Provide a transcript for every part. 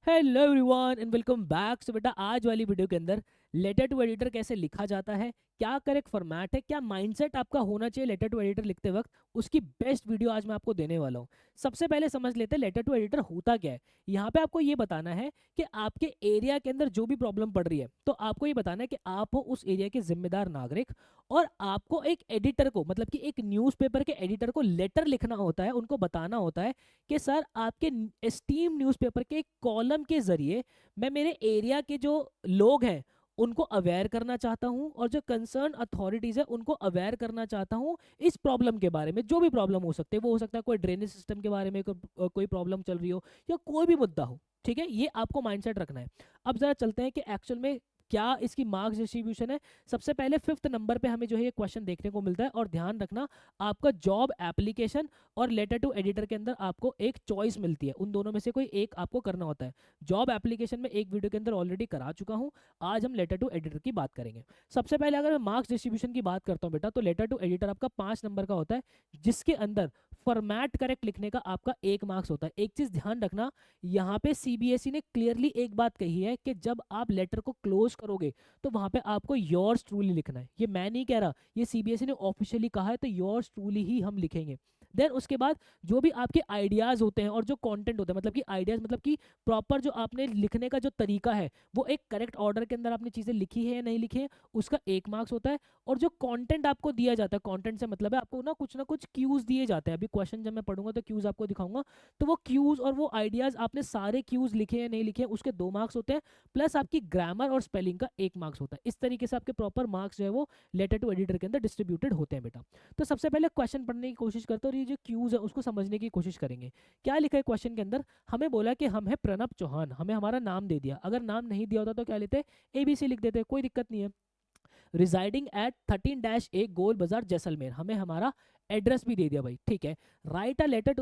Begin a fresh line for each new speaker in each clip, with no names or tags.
Hello everyone and welcome back. So बेटा आज वाली वीडियो के अंदर लेटर टू एडिटर कैसे लिखा जाता है, क्या करेक्ट फॉर्मेट है, क्या माइंडसेट आपका होना चाहिए लेटर टू एडिटर लिखते वक्त, उसकी बेस्ट वीडियो आज मैं आपको देने वाला हूँ। सबसे पहले समझ लेते हैं लेटर टू एडिटर होता क्या है। यहाँ पे आपको ये बताना है कि आपके एरिया के अंदर जो भी प्रॉब्लम पड़ रही है, तो आपको ये बताना है कि आप हो उस एरिया के जिम्मेदार नागरिक और आपको एक एडिटर को, मतलब कि एक न्यूज़पेपर के एडिटर को लेटर लिखना होता है, उनको बताना होता है कि सर आपके एस्टीम न्यूज़पेपर के एक कॉलम के जरिए मैं मेरे एरिया के जो लोग हैं उनको अवेयर करना चाहता हूं और जो कंसर्न अथॉरिटीज है उनको अवेयर करना चाहता हूं इस प्रॉब्लम के बारे में। जो भी प्रॉब्लम हो सकते हैं, वो हो सकता है कोई ड्रेनेज सिस्टम के बारे में कोई प्रॉब्लम चल रही हो या कोई भी मुद्दा हो। ठीक है, ये आपको माइंडसेट रखना है। अब जरा चलते हैं कि एक्चुअल में क्या इसकी मार्क्स डिस्ट्रीब्यूशन है। सबसे पहले 5th नंबर पे हमें जो है ये क्वेश्चन देखने को मिलता है, और ध्यान रखना आपका जॉब एप्लीकेशन और लेटर टू एडिटर के अंदर आपको एक चॉइस मिलती है, उन दोनों में से कोई एक आपको करना होता है। जॉब एप्लीकेशन में एक वीडियो के अंदर ऑलरेडी करा चुका हूं, आज हम लेटर टू एडिटर की बात करेंगे। सबसे पहले अगर मैं मार्क्स डिस्ट्रीब्यूशन की बात करता हूं बेटा, तो लेटर टू एडिटर आपका 5 नंबर का होता है, जिसके अंदर फॉर्मेट करेक्ट लिखने का आपका 1 मार्क्स होता है। एक चीज ध्यान रखना, यहाँ पे सीबीएसई ने क्लियरली एक बात कही है कि जब आप लेटर को क्लोज करोगे तो वहां पे आपको योर्स ट्रूली लिखना है। ये मैं नहीं कह रहा, ये सीबीएसई ने ऑफिशियली कहा है, तो योर्स ट्रूली ही हम लिखेंगे। देन उसके बाद जो भी आपके आइडियाज होते हैं और जो कंटेंट होता है, मतलब कि आइडियाज मतलब कि प्रॉपर जो आपने लिखने का जो तरीका है वो एक करेक्ट ऑर्डर के अंदर आपने चीजें लिखी है या नहीं लिखी है, उसका 1 मार्क्स होता है। और जो कंटेंट आपको दिया जाता है, कंटेंट से मतलब है आपको ना कुछ क्यूज दिए जाते हैं। अभी क्वेश्चन जब मैं पढ़ूंगा तो क्यूज आपको दिखाऊंगा, तो वो क्यूज और वो आइडियाज आपने सारे क्यूज लिखे या नहीं लिखे हैं, उसके 2 मार्क्स होते हैं। प्लस आपकी ग्रामर और स्पेलिंग का 1 मार्क्स होता है। इस तरीके से आपके प्रॉपर मार्क्स जो है वो लेटर टू एडिटर के अंदर डिस्ट्रीब्यूटेड होते हैं बेटा। तो सबसे पहले क्वेश्चन पढ़ने की कोशिश करते हैं और ये जो क्यूज है उसको समझने की कोशिश करेंगे। क्या लिखा है क्वेश्चन के अंदर? हमें बोला कि हम है प्रणब चौहान, हमें हमारा नाम दे दिया। अगर नाम नहीं दिया होता तो क्या लेते? एबीसी लिख देते, कोई दिक्कत नहीं है। रिजाइडिंग एट 13-A गोल बाजार जैसलमेर, हमें हमारा एड्रेस भी दे दिया भाई, ठीक है। Write a letter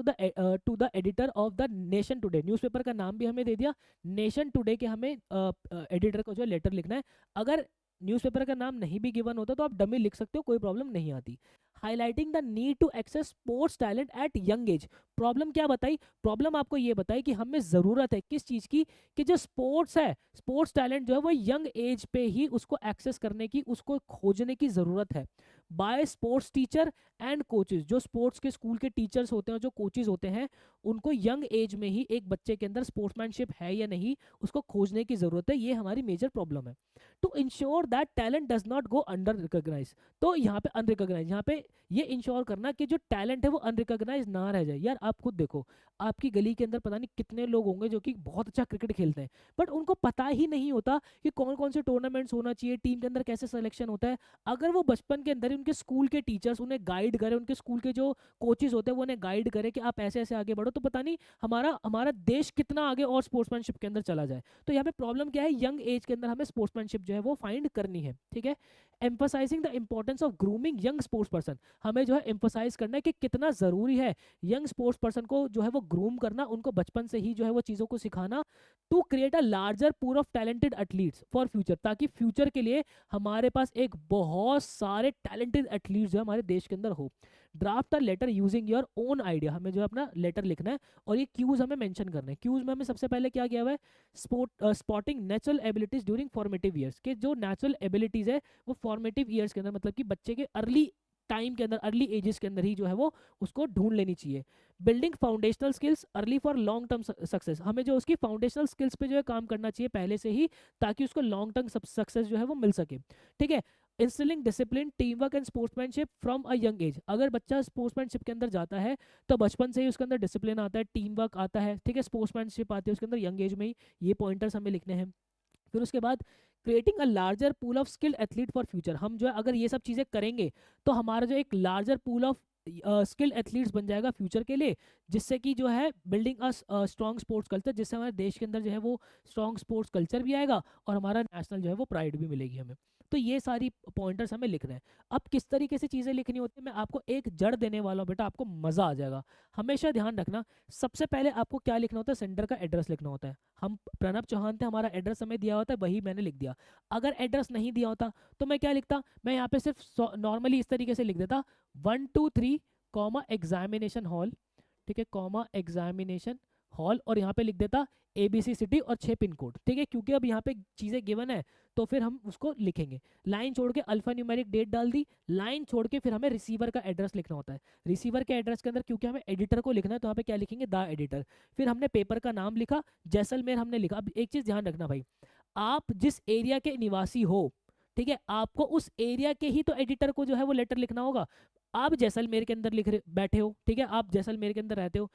to the editor of the nation today, newspaper का नाम भी हमें दे दिया। नेशन टुडे के हमें एडिटर को जो है लेटर लिखना है। अगर न्यूज़पेपर का नाम नहीं भी गिवन होता तो आप डमी लिख सकते हो, कोई प्रॉब्लम नहीं आती। Highlighting the need to access sports talent at young age, problem क्या बताई? प्रॉब्लम आपको ये बताई कि हमें ज़रूरत है किस चीज़ की, कि जो स्पोर्ट्स है, स्पोर्ट्स टैलेंट जो है वो यंग एज पे ही उसको एक्सेस करने की, उसको खोजने की ज़रूरत है। By sports teacher and coaches, जो स्पोर्ट्स के स्कूल के टीचर्स होते हैं, जो कोचेज होते हैं, उनको यंग एज में ही एक बच्चे के अंदर स्पोर्ट्समैनशिप है या नहीं उसको खोजने की ज़रूरत है। ये हमारी मेजर प्रॉब्लम है। To ensure that talent does not go under recognise, तो यहाँ पे अनरिकॉग्नाइज, यहाँ पे ये इंश्योर करना कि जो टैलेंट है वो अनरिकॉग्नाइज ना रह जाए। यार आप खुद देखो, आपकी गली के अंदर पता नहीं कितने लोग होंगे जो कि बहुत अच्छा क्रिकेट खेलते हैं, बट उनको पता ही नहीं होता कि कौन कौन से टूर्नामेंट्स होना चाहिए, टीम के अंदर कैसे सिलेक्शन होता है। अगर वो बचपन के अंदर ही उनके स्कूल के टीचर्स उन्हें गाइड करें, उनके स्कूल के जो कोचेज होते हैं वो उन्हें गाइड करें कि आप ऐसे ऐसे आगे बढ़ो, तो पता नहीं हमारा हमारा देश कितना आगे और स्पोर्ट्समैनशिप के अंदर चला जाए। तो यहाँ पे प्रॉब्लम क्या है, यंग एज के अंदर हमें स्पोर्ट्समैनशिप जो है वो फाइंड करनी है, ठीक है। Emphasising the importance of grooming young sports person, हमें जो है एम्फोसाइज करना है कि कितना जरूरी है यंग स्पोर्ट्स पर्सन को जो है वो ग्रूम करना, उनको बचपन से ही जो है वो चीज़ों को सिखाना। To create a larger pool of talented athletes for future, ताकि फ्यूचर के लिए हमारे पास एक बहुत सारे टैलेंटेड एथलीट्स जो है हमारे देश के अंदर हो। Draft a letter using your own idea, हमें जो है अपना लेटर लिखना है और ये क्यूज हमें मेंशन करना है। क्यूज में हमें सबसे पहले क्या किया हुआ है, spotting natural abilities during formative years, के जो नेचुरल एबिलिटीज है वो फॉर्मेटिव ईयर्स के अंदर, मतलब कि बच्चे के अर्ली टाइम के अंदर, अर्ली एजेस के अंदर ही जो है वो उसको ढूंढ लेनी चाहिए। Building foundational skills early for long term success, हमें जो उसकी फाउंडेशनल स्किल्स पे जो है काम करना चाहिए पहले से ही, ताकि उसको लॉन्ग टर्म सक्सेस जो है वो मिल सके, ठीक है। Instilling discipline team work and sportsmanship from a young age, अगर बच्चा स्पोर्ट्समैनशिप के अंदर जाता है तो बचपन से ही उसके अंदर डिसिप्लिन आता है, टीम वर्क आता है, ठीक है, स्पोर्ट्समैनशिप आती है उसके अंदर यंग एज में ही। ये पॉइंटर्स हमें लिखने हैं। फिर उसके बाद creating a larger pool of skilled athlete for future, हम जो है अगर ये सब चीज़ें करेंगे तो हमारा जो एक larger pool of skilled athletes बन जाएगा फ्यूचर के लिए, जिससे कि जो है building a strong sports culture, जिससे हमारे देश के अंदर जो है वो स्ट्रॉन्ग स्पोर्ट्स कल्चर भी आएगा और हमारा नेशनल जो है वो प्राइड भी मिलेगी हमें। तो ये सारी पॉइंटर्स हमें लिखना है। अब किस तरीके से चीज़ें लिखनी होती है मैं आपको एक जड़ देने वाला हूँ बेटा, आपको मज़ा आ जाएगा। हमेशा ध्यान रखना, सबसे पहले आपको क्या लिखना होता है, सेंडर का एड्रेस लिखना होता है। हम प्रणब चौहान थे, हमारा एड्रेस हमें दिया होता है, वही मैंने लिख दिया। अगर एड्रेस नहीं दिया होता तो मैं क्या लिखता, मैं यहाँ पे सिर्फ नॉर्मली इस तरीके से लिख देता, 123 कॉमा एग्जामिनेशन हॉल, ठीक है, कॉमा एग्जामिनेशन हॉल और यहाँ पे लिख देता ABC सिटी और 6 पिन कोड, ठीक है, क्योंकि अब यहाँ पे चीज़ें गिवन है तो फिर हम उसको लिखेंगे। लाइन छोड़ के अल्फा न्यूमेरिक डेट डाल दी, लाइन छोड़ के फिर हमें रिसीवर का एड्रेस लिखना होता है। रिसीवर के एड्रेस के अंदर क्योंकि हमें एडिटर को लिखना है तो यहाँ पे क्या लिखेंगे, द एडिटर। फिर हमने पेपर का नाम लिखा, जैसलमेर हमने लिखा। अब एक चीज़ ध्यान रखना भाई, आप जिस एरिया के निवासी हो, ठीक है, आपको उस एरिया के ही तो एडिटर को जो है वो लेटर लिखना होगा। आप जैसलमेर के अंदर लिख रहे बैठे हो, ठीक है, आप जैसलमेर के अंदर रहते हो,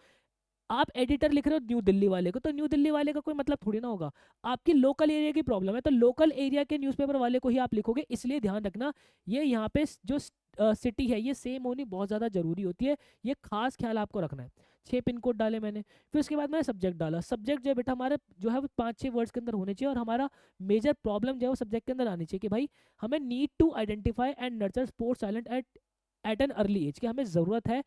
आप एडिटर लिख रहे हो न्यू दिल्ली वाले को, तो न्यू दिल्ली वाले का कोई मतलब थोड़ी ना होगा। आपकी लोकल एरिया की प्रॉब्लम है तो लोकल एरिया के न्यूज़पेपर वाले को ही आप लिखोगे। इसलिए ध्यान रखना, ये यहाँ पे जो सिटी है ये सेम होनी बहुत ज़्यादा जरूरी होती है, ये खास ख्याल आपको रखना है। 6 पिन कोड डाले मैंने, फिर उसके बाद मैंने सब्जेक्ट डाला। सब्जेक्ट जो है बेटा हमारे जो है वो 5-6 वर्ड्स के अंदर होने चाहिए, और हमारा मेजर प्रॉब्लम जो है वो सब्जेक्ट के अंदर आनी चाहिए कि भाई हमें need to identify and nurture sports talent at an early age, कि हमें ज़रूरत है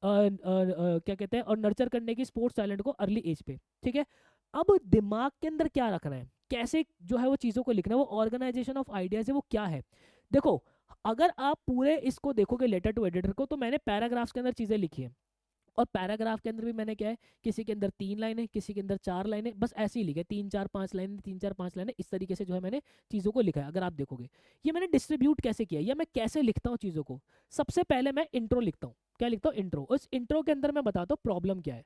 क्या कहते हैं, और नर्चर करने की स्पोर्ट्स टैलेंट को अर्ली एज पे, ठीक है। अब दिमाग के अंदर क्या रखना है, कैसे जो है वो चीज़ों को लिखना है, वो ऑर्गेनाइजेशन ऑफ आइडियाज है वो क्या है। देखो, अगर आप पूरे इसको देखोगे लेटर टू एडिटर को, तो मैंने पैराग्राफ्स के अंदर चीज़ें लिखी है, और पैराग्राफ के अंदर भी मैंने क्या है, किसी के अंदर 3 लाइनें, किसी के अंदर 4 लाइनें, बस ऐसे ही लिखे 3-4-5 लाइनें, 3-4-5 लाइनें, इस तरीके से जो है मैंने चीज़ों को लिखा है। अगर आप देखोगे ये मैंने डिस्ट्रीब्यूट कैसे किया, या मैं कैसे लिखता हूँ चीज़ों को। सबसे पहले मैं इंट्रो लिखता हूँ। क्या लिखता हूँ, इंट्रो। उस इंट्रो के अंदर मैं बताता हूँ प्रॉब्लम क्या है,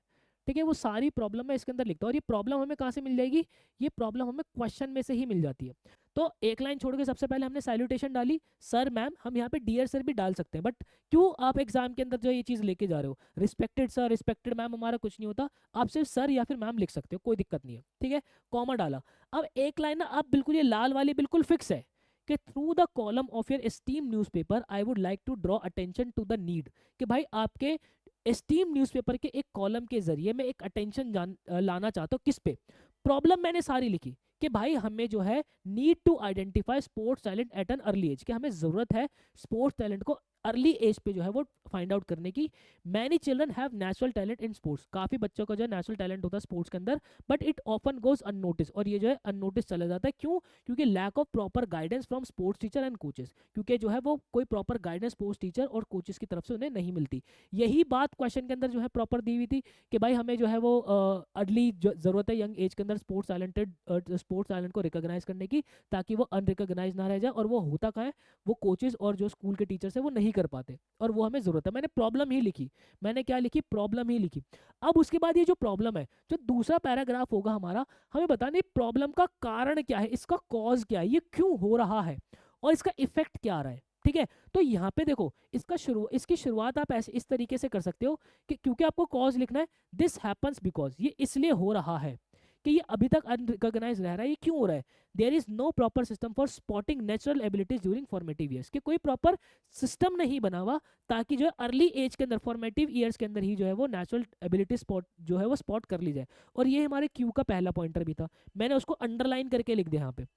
ठीक है, वो सारी प्रॉब्लम मैं इसके अंदर लिखता हूँ। और ये प्रॉब्लम हमें कहाँ से मिल जाएगी, ये प्रॉब्लम हमें क्वेश्चन में से ही मिल जाती है। तो एक लाइन छोड़ के सबसे पहले हमने सैल्यूटेशन डाली, सर मैम, हम यहाँ पे डियर सर भी डाल सकते हैं, बट क्यों आप एग्जाम के अंदर जो ये चीज़ लेके जा रहे हो, रिस्पेक्टेड सर, रिस्पेक्टेड मैम, हमारा कुछ नहीं होता, आप सिर्फ सर या फिर मैम लिख सकते हो, कोई दिक्कत नहीं है, ठीक है। कॉमा डाला। अब एक लाइन ना आप बिल्कुल, ये लाल वाली बिल्कुल फिक्स है कि through the column of your esteem newspaper I would like to draw attention to the need, कि भाई आपके एस्टीम न्यूज़पेपर के एक कॉलम के जरिए मैं एक अटेंशन लाना चाहता हूँ किस पे, प्रॉब्लम मैंने सारी लिखी कि भाई हमें जो है need to identify sports talent at an early age, कि हमें ज़रूरत है स्पोर्ट्स टैलेंट को अर्ली एज पे जो है वो फाइंड आउट करने की। Many children have natural talent in sports, काफ़ी बच्चों का जो है नेचुरल टैलेंट होता है स्पोर्ट्स के अंदर, but it often goes unnoticed, और ये जो है अननोटिस चला जाता है। क्यों, क्योंकि lack of proper guidance from sports teacher and coaches, क्योंकि जो है वो कोई प्रॉपर गाइडेंस स्पोर्ट्स टीचर और कोचेस की तरफ से उन्हें नहीं मिलती। यही बात क्वेश्चन के अंदर जो है प्रॉपर दी हुई थी कि भाई हमें जो है वो अर्ली ज़रूरत है यंग एज के अंदर स्पोर्ट्स टैलेंट को रिकॉग्नाइज करने की, ताकि वो अनरिकॉग्नाइज ना रह जाए, और वो होता कहाँ है, वो कोचेस और जो स्कूल के टीचर्स है वो नहीं कर पाते, और वो हमें ज़रूरत है। मैंने प्रॉब्लम ही लिखी, मैंने क्या लिखी, प्रॉब्लम ही लिखी। अब उसके बाद ये जो प्रॉब्लम है, जो दूसरा पैराग्राफ होगा हमारा, हमें बताना प्रॉब्लम का कारण क्या है, इसका कॉज क्या है, ये क्यों हो रहा है, और इसका इफेक्ट क्या आ रहा है, ठीक है। तो यहाँ पे देखो, इसकी शुरुआत आप ऐसे इस तरीके से कर सकते हो कि क्योंकि आपको कॉज लिखना है, दिस हैपन्स बिकॉज, ये इसलिए हो रहा है कि ये अभी तक अनरिकॉग्नाइज रह रहा है, ये क्यों हो रहा है। There is no proper system for spotting natural abilities during formative years, कि कोई प्रॉपर सिस्टम नहीं बना हुआ ताकि जो है अर्ली एज के अंदर, फॉर्मेटिव ईयर्स के अंदर ही जो है वो नेचुरल एबिलिटी स्पॉट जो है वो स्पॉट कर ली जाए। और ये हमारे क्यू का पहला पॉइंटर भी था, मैंने उसको अंडरलाइन करके लिख दिया यहाँ पे।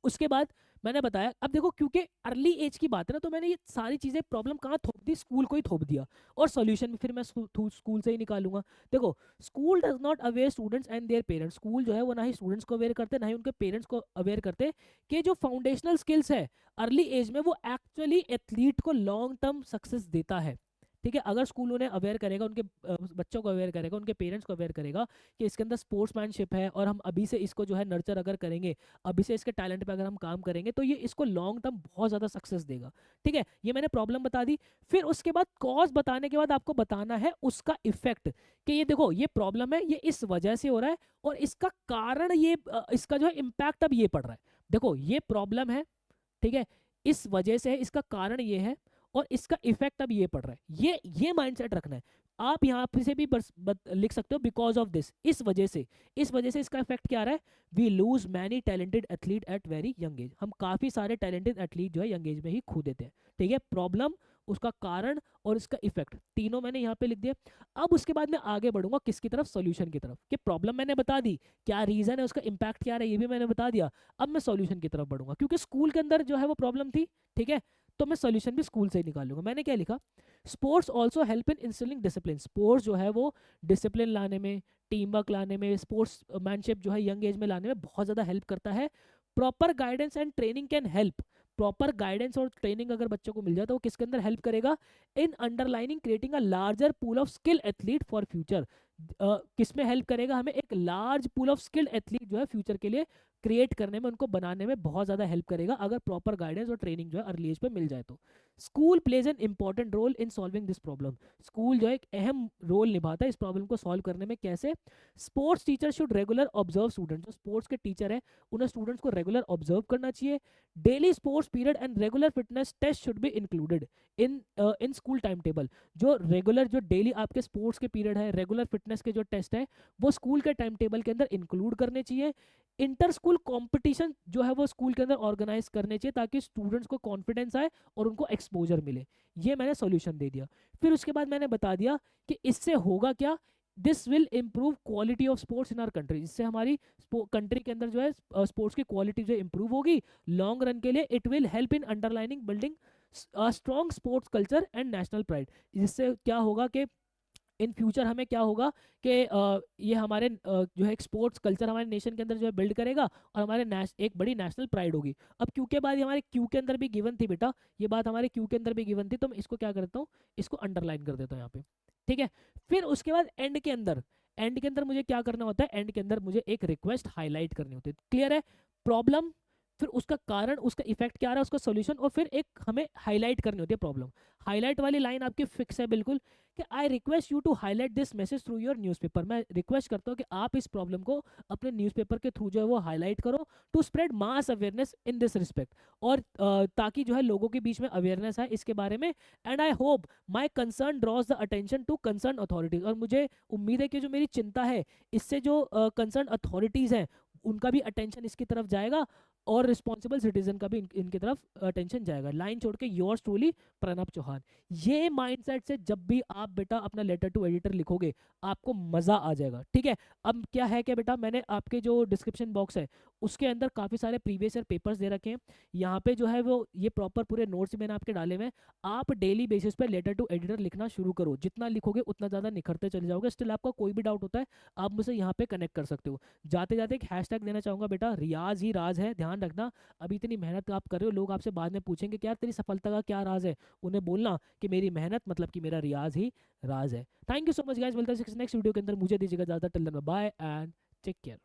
उसके बाद मैंने बताया, अब देखो क्योंकि अर्ली एज की बात है ना, तो मैंने ये सारी चीज़ें प्रॉब्लम कहाँ थोप दी, स्कूल को ही थोप दिया, और सोल्यूशन भी फिर मैं स्कूल से ही निकालूंगा। देखो, school does not aware students and their parents, school जो है वो ना ही स्टूडेंट्स को अवेयर करते, ना ही उनके पेरेंट्स को अवेयर करते कि जो फाउंडेशनल स्किल्स है अर्ली एज में, वो एक्चुअली एथलीट को लॉन्ग टर्म सक्सेस देता है, ठीक है। अगर स्कूल उन्हें अवेयर करेगा, उनके बच्चों को अवेयर करेगा, उनके पेरेंट्स को अवेयर करेगा कि इसके अंदर स्पोर्ट्समैनशिप है, और हम अभी से इसको जो है नर्चर अगर करेंगे, अभी से इसके टैलेंट पे अगर हम काम करेंगे, तो ये इसको लॉन्ग टर्म बहुत ज़्यादा सक्सेस देगा, ठीक है। ये मैंने प्रॉब्लम बता दी। फिर उसके बाद कॉज बताने के बाद आपको बताना है उसका इफेक्ट, कि ये देखो ये प्रॉब्लम है, ये इस वजह से हो रहा है, और इसका कारण ये इसका जो है इम्पैक्ट अब ये पड़ रहा है। देखो ये प्रॉब्लम है, ठीक है, इस वजह से है, इसका कारण ये है, और इसका इफेक्ट अब ये पड़ रहा है। ये माइंडसेट रखना है। आप यहाँ से भी लिख सकते हो बिकॉज ऑफ दिस, इस वजह से इसका इफेक्ट क्या आ रहा है, we lose many talented athlete at very young age, हम काफी सारे टैलेंटेड एथलीट जो है यंग एज में ही खो देते हैं, ठीक है। प्रॉब्लम, उसका कारण और इसका इफेक्ट, तीनों मैंने यहाँ पे लिख दिया। अब उसके बाद मैं आगे बढ़ूंगा किसकी तरफ, सॉल्यूशन की तरफ, कि प्रॉब्लम मैंने बता दी, क्या रीजन है, उसका इम्पैक्ट क्या है, ये भी मैंने बता दिया। अब मैं सॉल्यूशन की तरफ बढ़ूंगा, क्योंकि स्कूल के अंदर जो है वो प्रॉब्लम थी, ठीक है, तो मैं सॉल्यूशन भी स्कूल से ही निकालूंगा। मैंने क्या लिखा, sports also help in instilling discipline, sports जो है वो डिसिप्लिन लाने में, टीम वर्क लाने में, स्पोर्ट्स मैनशिप जो है यंग एज में लाने में बहुत ज़्यादा हेल्प करता है। Proper guidance and training can help, proper guidance और ट्रेनिंग अगर बच्चों को मिल जाए तो वो किसके अंदर हेल्प करेगा, in underlining creating a larger pool of skill athlete for future, किस में हेल्प करेगा, हमें एक large pool of skilled athlete जो है फ्यूचर के लिए क्रिएट करने में, उनको बनाने में बहुत ज़्यादा हेल्प करेगा, अगर प्रॉपर गाइडेंस और ट्रेनिंग जो है अर्ली एज पे मिल जाए तो। School plays an important role in solving this problem. School जो है एक अहम रोल निभाता है इस प्रॉब्लम को सॉल्व करने में। कैसे? Sports teacher should regular observe student. जो स्पोर्ट्स के टीचर है उन्हें स्टूडेंट्स को रेगुलर ऑब्जर्व करना चाहिए। Daily sports period and regular fitness test should be included in school time table. जो रेगुलर जो डेली आपके स्पोर्ट्स के पीरियड है, रेगुलर फिटनेस के जो टेस्ट है, वो स्कूल के टाइम टेबल के अंदर इंक्लूड करने चाहिए। इंटर स्कूल कॉम्पिटिशन जो है वो स्कूल के अंदर ऑर्गेनाइज करने चाहिए, ताकि स्टूडेंट्स को कॉन्फिडेंस आए और उनको एक्सपोजर मिले। ये मैंने सोल्यूशन दे दिया। फिर उसके बाद मैंने बता दिया कि इससे होगा क्या। This will improve quality of sports in our country. इससे हमारी कंट्री के अंदर जो है स्पोर्ट्स की क्वालिटी जो इम्प्रूव होगी लॉन्ग रन के लिए। It will help in underlining building strong sports culture and national pride. जिससे क्या होगा कि इन फ्यूचर हमें क्या होगा कि ये हमारे जो है स्पोर्ट्स कल्चर हमारे नेशन के अंदर जो है बिल्ड करेगा, और हमारे एक बड़ी नेशनल प्राइड होगी। अब क्यू के बाद ये हमारे क्यू के अंदर भी गिवन थी बेटा, ये बात हमारे क्यू के अंदर भी गिवन थी, तो मैं इसको क्या करता हूँ, इसको अंडरलाइन कर देता हूँ यहाँ पे। ठीक है। फिर उसके बाद एंड के अंदर मुझे क्या करना होता है, एंड के अंदर मुझे एक रिक्वेस्ट हाईलाइट करनी होती है। क्लियर है? प्रॉब्लम, फिर उसका कारण, उसका इफेक्ट क्या आ रहा है, उसका सोल्यूशन, और फिर एक हमें हाईलाइट करनी होती है प्रॉब्लम। हाईलाइट वाली लाइन आपकी फिक्स है बिल्कुल, कि I request you to highlight this message through your newspaper. मैं रिक्वेस्ट करता हूँ कि आप इस प्रॉब्लम को अपने न्यूज़पेपर के थ्रू जो है वो हाईलाइट करो, to spread mass awareness in this respect. और ताकि जो है लोगों के बीच में अवेयरनेस है इसके बारे में। And I hope my concern draws the attention to concern authorities. और मुझे उम्मीद है कि जो मेरी चिंता है, इससे जो कंसर्न अथॉरिटीज़ हैं उनका भी अटेंशन इसकी तरफ जाएगा, और रिस्पॉन्सिबल सिटीजन का भी इनकी तरफ अटेंशन जाएगा। लाइन छोड़ के योर्स ट्रूली प्रणब चौहान। ये माइंडसेट से जब भी आप बेटा अपना लेटर टू एडिटर लिखोगे आपको मजा आ जाएगा। ठीक है। अब क्या है कि बेटा मैंने आपके जो डिस्क्रिप्शन बॉक्स है उसके अंदर काफ़ी सारे प्रीवियस ईयर पेपर्स दे रखे हैं। यहाँ पे जो है वो ये प्रॉपर पूरे नोट्स मैंने आपके डाले हुए हैं। आप डेली बेसिस पे लेटर टू एडिटर लिखना शुरू करो। जितना लिखोगे उतना ज़्यादा निखरते चले जाओगे। स्टिल आपका कोई भी डाउट होता है आप मुझसे यहाँ पे कनेक्ट कर सकते हो। जाते जाते एक हैशटैग देना चाहूँगा बेटा, रियाज ही राज है, ध्यान रखना। अभी इतनी मेहनत आप कर रहे हो, लोग आपसे बाद में पूछेंगे कि यार तेरी सफलता का क्या राज है, उन्हें बोलना कि मेरी मेहनत मतलब कि मेरा रियाज ही राज है। Thank you so much guys, मिलता है नेक्स्ट वीडियो के अंदर। मुझे दीजिएगा ज़्यादा, till then bye and take care.